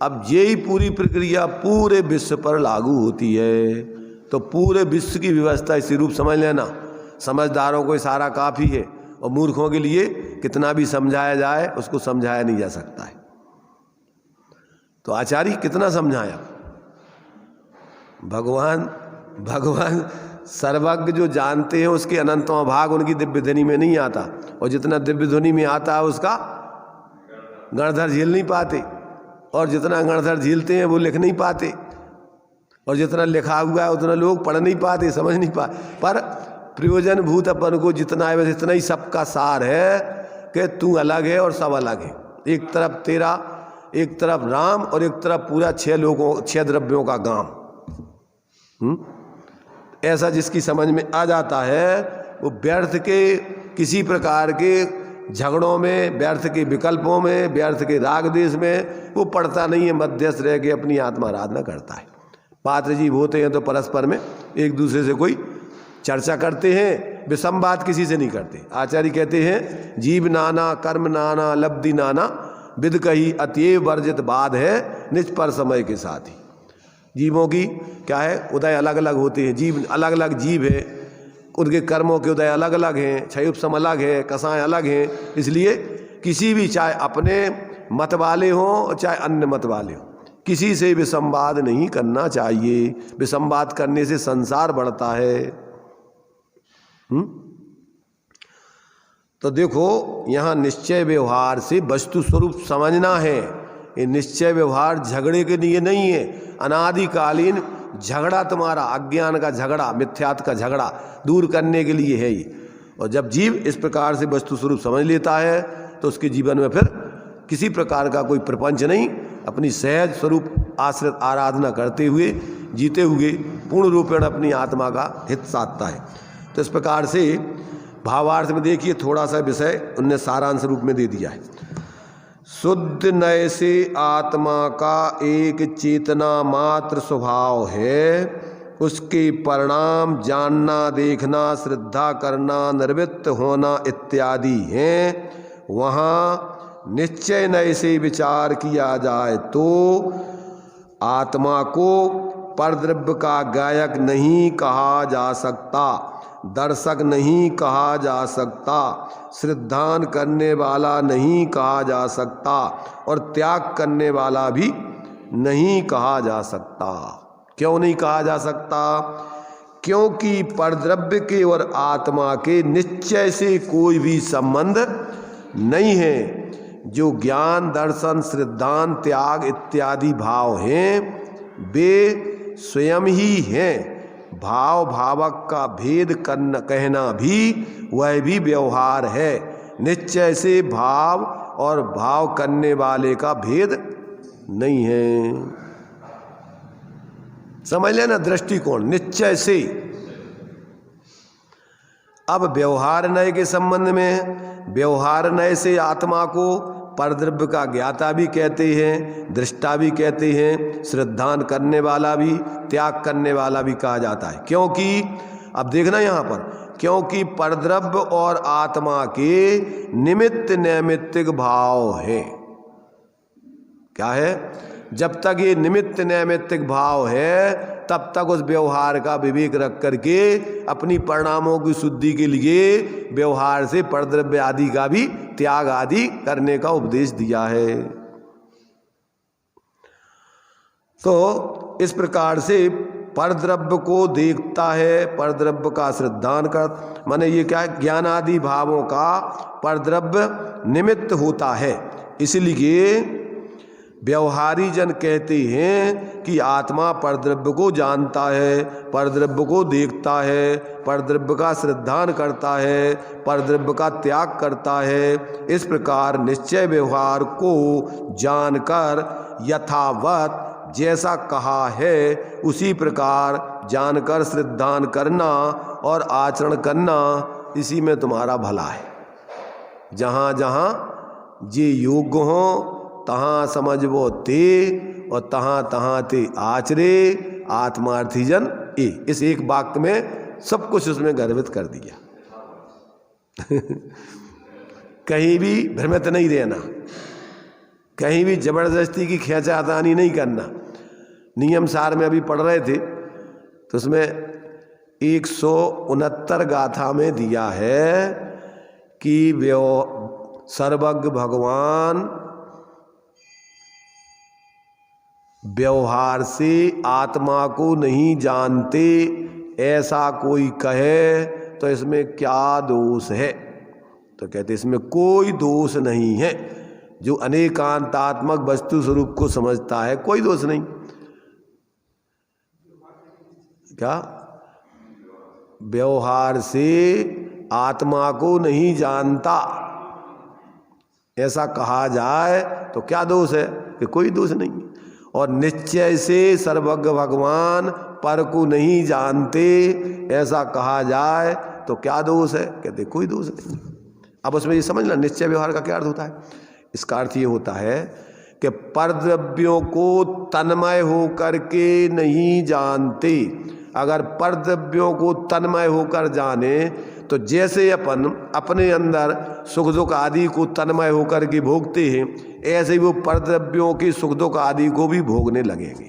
अब यही पूरी प्रक्रिया पूरे विश्व पर लागू होती है। तो पूरे विश्व की व्यवस्था इसी रूप समझ लेना। समझदारों को इशारा काफ़ी है और मूर्खों के लिए कितना भी समझाया जाए उसको समझाया नहीं जा सकता है। तो आचार्य कितना समझाया? भगवान सर्वज्ञ जो जानते हैं उसके अनंतों भाग उनकी दिव्य ध्वनि में नहीं आता और जितना दिव्य ध्वनि में आता है उसका गणधर झेल नहीं पाते और जितना गणधर झेलते हैं वो लिख नहीं पाते और जितना लिखा हुआ है उतना लोग पढ़ नहीं पाते समझ नहीं पाते। पर प्रयोजन भूत अपन को जितना है वैसे इतना ही सबका सार है कि तू अलग है और सब अलग है। एक तरफ तेरा, एक तरफ राम और एक तरफ पूरा 6 द्रव्यों का गांव। ऐसा जिसकी समझ में आ जाता है वो व्यर्थ के किसी प्रकार के झगड़ों में, व्यर्थ के विकल्पों में, व्यर्थ के राग देश में वो पड़ता नहीं है, मध्यस्थ रह के अपनी आत्मा आराधना करता है। पात्र जीव होते हैं तो परस्पर में एक दूसरे से कोई चर्चा करते हैं, विषम बात किसी से नहीं करते। आचार्य कहते हैं जीव नाना कर्म नाना लब्धि नाना विद कही अतएव वर्जित बाध है निज पर समय के साथ ही। जीवों की क्या है? उदय अलग अलग होते हैं। जीव अलग अलग जीव है, उनके कर्मों के उदय अलग अलग हैं, क्षयोपशम अलग है, कसाएँ अलग हैं। इसलिए किसी भी, चाहे अपने मत वाले हों चाहे अन्य मत वाले हों, किसी से विसंवाद नहीं करना चाहिए। विसंवाद करने से संसार बढ़ता है। तो देखो यहाँ निश्चय व्यवहार से वस्तु स्वरूप समझना है। ये निश्चय व्यवहार झगड़े के लिए नहीं है। अनादिकालीन झगड़ा तुम्हारा अज्ञान का झगड़ा, मिथ्यात्व का झगड़ा दूर करने के लिए है ही। और जब जीव इस प्रकार से वस्तु स्वरूप समझ लेता है तो उसके जीवन में फिर किसी प्रकार का कोई प्रपंच नहीं, अपनी सहज स्वरूप आश्रित आराधना करते हुए जीते हुए पूर्ण रूपेण अपनी आत्मा का हित साधता है। तो इस प्रकार से भावार्थ में देखिए थोड़ा सा विषय उनने सारांश रूप में दे दिया है। शुद्ध नय से आत्मा का एक चेतना मात्र स्वभाव है उसके परिणाम जानना, देखना, श्रद्धा करना, निवृत्त होना इत्यादि हैं, वहाँ निश्चय नए से विचार किया जाए तो आत्मा को परद्रव्य का गायक नहीं कहा जा सकता, दर्शक नहीं कहा जा सकता, श्रद्धान करने वाला नहीं कहा जा सकता और त्याग करने वाला भी नहीं कहा जा सकता। क्यों नहीं कहा जा सकता? क्योंकि परद्रव्य के और आत्मा के निश्चय से कोई भी संबंध नहीं है। जो ज्ञान, दर्शन, श्रद्धान, त्याग इत्यादि भाव हैं वे स्वयं ही हैं। भाव भावक का भेद कहना भी वह भी व्यवहार है। निश्चय से भाव और भाव करने वाले का भेद नहीं है। समझ लेना दृष्टिकोण, निश्चय से। अब व्यवहार नय के संबंध में, व्यवहार नय से आत्मा को परद्रव्य का ज्ञाता भी कहते हैं, दृष्टा भी कहते हैं, श्रद्धान करने वाला भी, त्याग करने वाला भी कहा जाता है। क्योंकि अब देखना यहाँ पर, क्योंकि परद्रव्य और आत्मा के निमित्त नैमित्तिक भाव है। क्या है? जब तक ये निमित्त नैमित्तिक भाव है तब तक उस व्यवहार का विवेक रख करके अपनी परिणामों की शुद्धि के लिए व्यवहार से परद्रव्य आदि का भी त्याग आदि करने का उपदेश दिया है। तो इस प्रकार से परद्रव्य को देखता है, परद्रव्य का श्रद्धान कर, माने ये क्या है, ज्ञान आदि भावों का परद्रव्य निमित्त होता है। इसलिए व्यवहारी जन कहते हैं कि आत्मा परद्रव्य को जानता है, परद्रव्य को देखता है, परद्रव्य का श्रद्धान करता है, परद्रव्य का त्याग करता है। इस प्रकार निश्चय व्यवहार को जानकर यथावत जैसा कहा है उसी प्रकार जानकर श्रद्धान करना और आचरण करना, इसी में तुम्हारा भला है। जहाँ जहाँ जे योग्य हों तहाँ समझबो ते और तहाँ तहाँ ते आचरे आत्मार्थी जन ए। इस एक वाक्य में सब कुछ उसमें गर्भित कर दिया। कहीं भी भ्रमित नहीं रहना, कहीं भी जबरदस्ती की खींचातानी नहीं करना। नियम सार में अभी पढ़ रहे थे तो उसमें 169 गाथा में दिया है कि सर्वज्ञ भगवान व्यवहार से आत्मा को नहीं जानते, ऐसा कोई कहे तो इसमें क्या दोष है? तो कहते इसमें कोई दोष नहीं है। जो अनेकांतात्मक वस्तु स्वरूप को समझता है कोई दोष नहीं। क्या? व्यवहार से आत्मा को नहीं जानता ऐसा कहा जाए तो क्या दोष है? कि कोई दोष नहीं। और निश्चय से सर्वज्ञ भगवान पर को नहीं जानते ऐसा कहा जाए तो क्या दोष है? कहते कोई दोष नहीं। अब उसमें ये समझ लो निश्चय व्यवहार का क्या अर्थ होता है। इसका अर्थ ये होता है कि परद्रव्यों को तन्मय होकर के नहीं जानते। अगर परद्रव्यों को तन्मय होकर जाने तो जैसे अपन अपने अंदर सुख दुख आदि को तन्मय होकर के भोगते हैं, ऐसे ही वो परद्रव्यों के सुख दुख आदि को भी भोगने लगेंगे।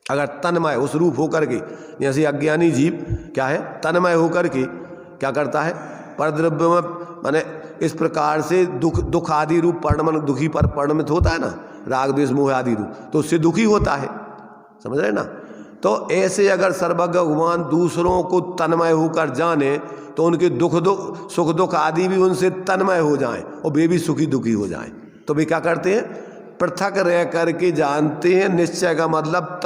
अगर तन्मय उस रूप होकर के, जैसे अज्ञानी जीव क्या है, तन्मय होकर के क्या करता है, परद्रव्य में माने इस प्रकार से दुख आदि रूप परिणमन, दुखी पर परिणमित होता है ना, राग द्वेष मोह आदि रूप, तो उससे दुखी होता है। समझ रहे ना? तो ऐसे अगर सर्वज्ञ भगवान दूसरों को तन्मय होकर जाने तो उनके सुख दुख आदि भी उनसे तन्मय हो जाएं और वे भी सुखी दुखी हो जाएं। तो वे क्या करते हैं? पृथक रह करके जानते हैं। निश्चय का मतलब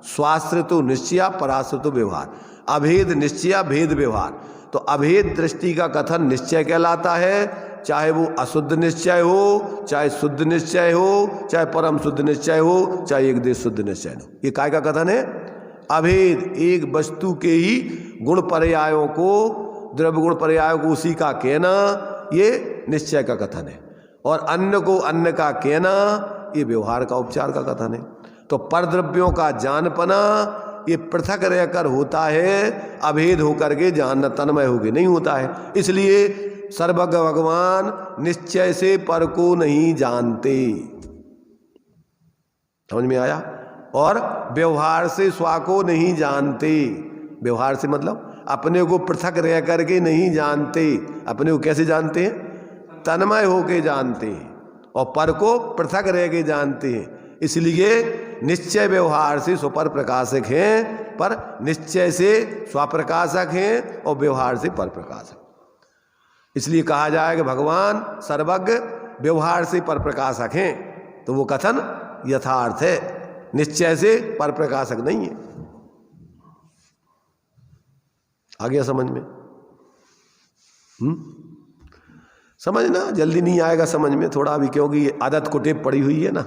स्वाश्रित निश्चय, पराश्रित व्यवहार, अभेद निश्चय, भेद व्यवहार। तो अभेद दृष्टि का कथन निश्चय कहलाता है, चाहे वो अशुद्ध निश्चय हो, चाहे शुद्ध निश्चय हो, चाहे परम शुद्ध निश्चय हो, चाहे एक देश शुद्ध निश्चय हो। ये काय का कथन है? अभेद, एक वस्तु के ही गुण पर्यायों को, द्रव्य गुण पर्यायों को उसी का कहना, ये निश्चय का कथन है। और अन्य को अन्य का कहना, ये व्यवहार का उपचार का कथन है। तो परद्रव्यों का जानपना ये पृथक रहकर होता है, अभेद होकर के जानना, तन्मय होके नहीं होता है। इसलिए सर्वज्ञ भगवान निश्चय से पर को नहीं जानते, समझ में आया? और व्यवहार से स्वा को नहीं जानते। व्यवहार से मतलब अपने को पृथक रह करके नहीं जानते। अपने को कैसे जानते हैं? तन्मय होके जानते हैं, और पर को पृथक रह के जानते हैं। इसलिए निश्चय व्यवहार से स्वपर प्रकाशक हैं, पर निश्चय से स्वप्रकाशक हैं और व्यवहार से पर प्रकाशक। इसलिए कहा जाए कि भगवान सर्वज्ञ व्यवहार से पर प्रकाशक हैं, तो वो कथन यथार्थ है, निश्चय से पर प्रकाशक नहीं है। आ गया समझ में? समझना जल्दी नहीं आएगा समझ में थोड़ा अभी, क्योंकि आदत को टेप पड़ी हुई है ना,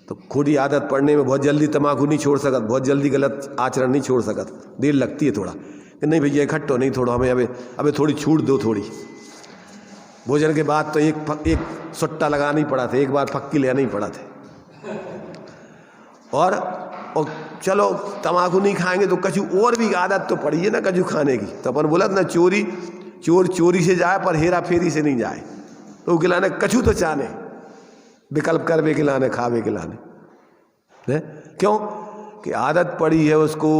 तो खुद ही आदत पड़ने में बहुत जल्दी तम्बाकू नहीं छोड़ सकत, बहुत जल्दी गलत आचरण नहीं छोड़ सकत, देर लगती है थोड़ा कि नहीं भैया इकट्ठो नहीं, थोड़ा हमें अबे थोड़ी छूट दो। थोड़ी भोजन के बाद तो एक सुट्टा लगाना ही पड़ा था, एक बार फक्की लेना ही पड़ा था। और चलो तम्बाकू नहीं खाएंगे तो कछु और भी आदत तो पड़ी है ना कछु खाने की। तो अपन बोला ना चोर चोरी से जाए पर हेरा फेरी से नहीं जाए, तो खिलाने कछु तो चाहने, विकल्प करवे खिलाने, खावे खिलाने। क्यों कि आदत पड़ी है उसको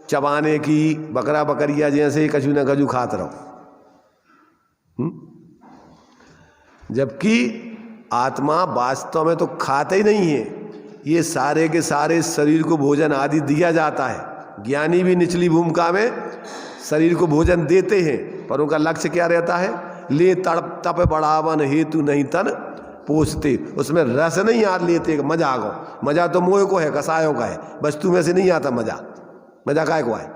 चबाने की, बकरा बकरिया जैसे कछु ना कछु खात रहो। जबकि आत्मा वास्तव में तो खाते ही नहीं है, ये सारे के सारे शरीर को भोजन आदि दिया जाता है। ज्ञानी भी निचली भूमिका में शरीर को भोजन देते हैं, पर उनका लक्ष्य क्या रहता है? ले तड़प तप बढ़ावन हेतु नहीं तन पोसते। उसमें रस नहीं याद लेते, मजा आ गो। मजा तो मोह को है, कसायों का है, वस्तु में से नहीं आता मजा। मजा काय को है?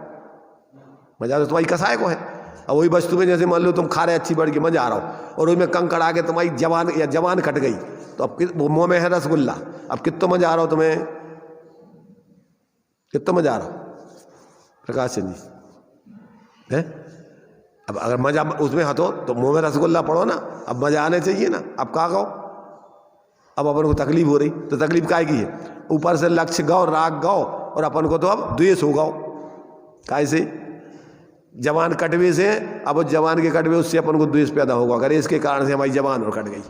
मजा तो तुम्हारी कसाय को है। और वही वस्तु में जैसे मान लो तुम खा रहे अच्छी बढ़ के मजा आ रहा हो, और उसमें कंकड़ आके तुम्हारी जवान कट गई, तो अब वो मुँह में है रसगुल्ला, अब कितना मजा आ रहा हो तुम्हें? कितना मजा आ रहा हो प्रकाश चंद जी? है अब अगर मजा उसमें हतो तो मुंह में रसगुल्ला पड़ो ना, अब मजा आने चाहिए ना। अब कहाँ गाओ? अब अपन को तकलीफ हो रही, तो तकलीफ काय की है? ऊपर से लक्ष्य गाओ, राग गाओ, और अपन को तो अब द्वेष हो गाओ। काय से? जवान कटवे से। अब उस जवान के कटवे उससे अपन को द्वेष पैदा होगा, अगर इसके कारण से हमारी जवान और कट गई।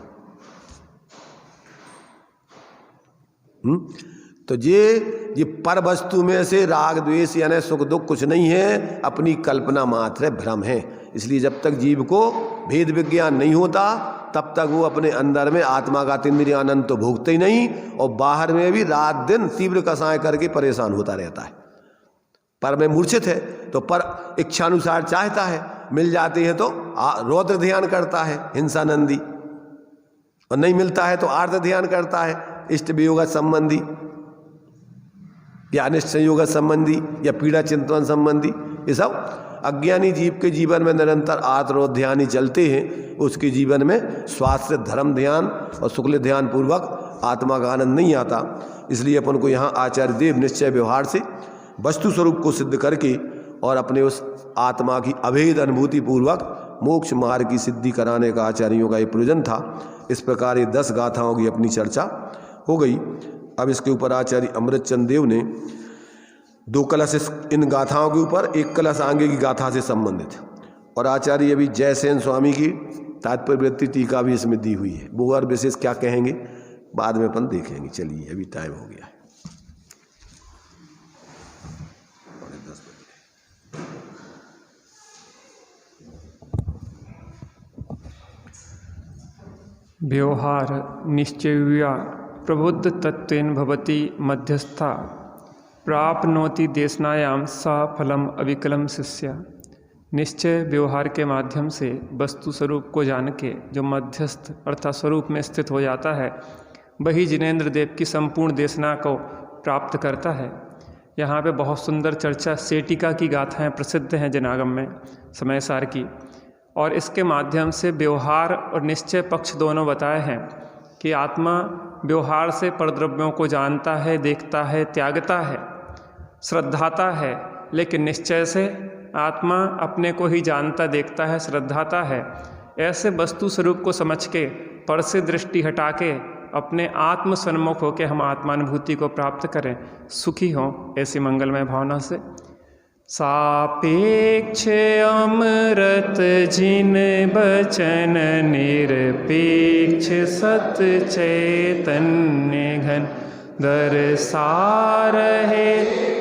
तो ये पर वस्तु में से राग द्वेष यानी सुख दुख कुछ नहीं है, अपनी कल्पना मात्र है, भ्रम है। इसलिए जब तक जीव को भेद विज्ञान नहीं होता तब तक वो अपने अंदर में आत्मा का इंद्रिय आनंद तो भोगते ही नहीं, और बाहर में भी रात दिन तीव्र कसाय करके परेशान होता रहता है। पर में मूर्छित है तो पर इच्छानुसार चाहता है, मिल जाते हैं तो रौद्र ध्यान करता है हिंसानंदी, और नहीं मिलता है तो आर्द्र ध्यान करता है इष्ट वियोग संबंधी या अनिष्ट संयोग संबंधी या पीड़ा चिंतन संबंधी। ये सब अज्ञानी जीव के जीवन में निरंतर आत्मरोध ध्यान ही चलते हैं। उसके जीवन में स्वास्थ्य धर्म ध्यान और शुक्ल ध्यान पूर्वक आत्मा का आनंद नहीं आता। इसलिए अपन को यहाँ आचार्य देव निश्चय व्यवहार से वस्तु स्वरूप को सिद्ध करके और अपने उस आत्मा की अभेद अनुभूति पूर्वक मोक्ष मार्ग की सिद्धि कराने का आचार्यों का ये प्रयोजन था। इस प्रकार ये 10 गाथाओं की अपनी चर्चा हो गई। अब इसके ऊपर आचार्य अमृतचंद देव ने 2 कलश इन गाथाओं के ऊपर, 1 कलश आगे की गाथा से संबंधित, और आचार्य अभी जयसेन स्वामी की तात्पर्य वृत्ति टीका भी इसमें दी हुई है। वो और विशेष क्या कहेंगे बाद में अपन देखेंगे। चलिए अभी टाइम हो गया है।
व्यवहार निश्चय्या प्रबुद्ध तत्वेन भवति मध्यस्था प्राप्नोति देशनायाम सा फलम अविकलम शिष्य। निश्चय व्यवहार के माध्यम से वस्तु स्वरूप को जान के जो मध्यस्थ अर्थात स्वरूप में स्थित हो जाता है, वही जिनेन्द्र देव की संपूर्ण देशना को प्राप्त करता है। यहाँ पे बहुत सुंदर चर्चा सेटिका की गाथाएं प्रसिद्ध हैं जनागम में समय सार की, और इसके माध्यम से व्यवहार और निश्चय पक्ष दोनों बताए हैं कि आत्मा व्यवहार से परद्रव्यों को जानता है, देखता है, त्यागता है, श्रद्धाता है, लेकिन निश्चय से आत्मा अपने को ही जानता, देखता है, श्रद्धाता है। ऐसे वस्तु स्वरूप को समझ के पर से दृष्टि हटा के अपने आत्म सन्मुख होकर हम आत्मानुभूति को प्राप्त करें, सुखी हों, ऐसी मंगलमय भावना से। सापेक्ष अमृत जिन बचन निरपेक्ष सत चैतन्य घन दरसा रहे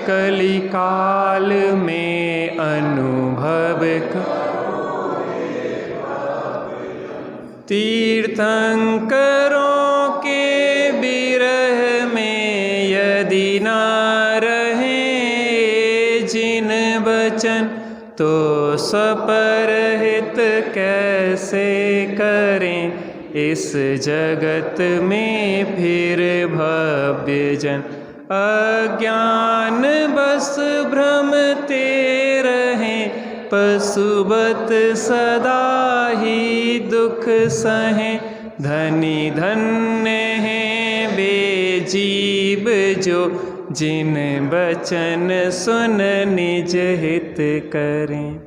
कलिकाल में अनुभव तीर्थंकरों के विरह में यदि न रहे जिन बचन तो स्वपरहित कैसे करें इस जगत में फिर भव्य जन। अज्ञान बस भ्रमते रहें पशुबत सदा ही दुख सहें। धनी धन्य हैं वे जीव जो जिन बचन सुन निज हित करें।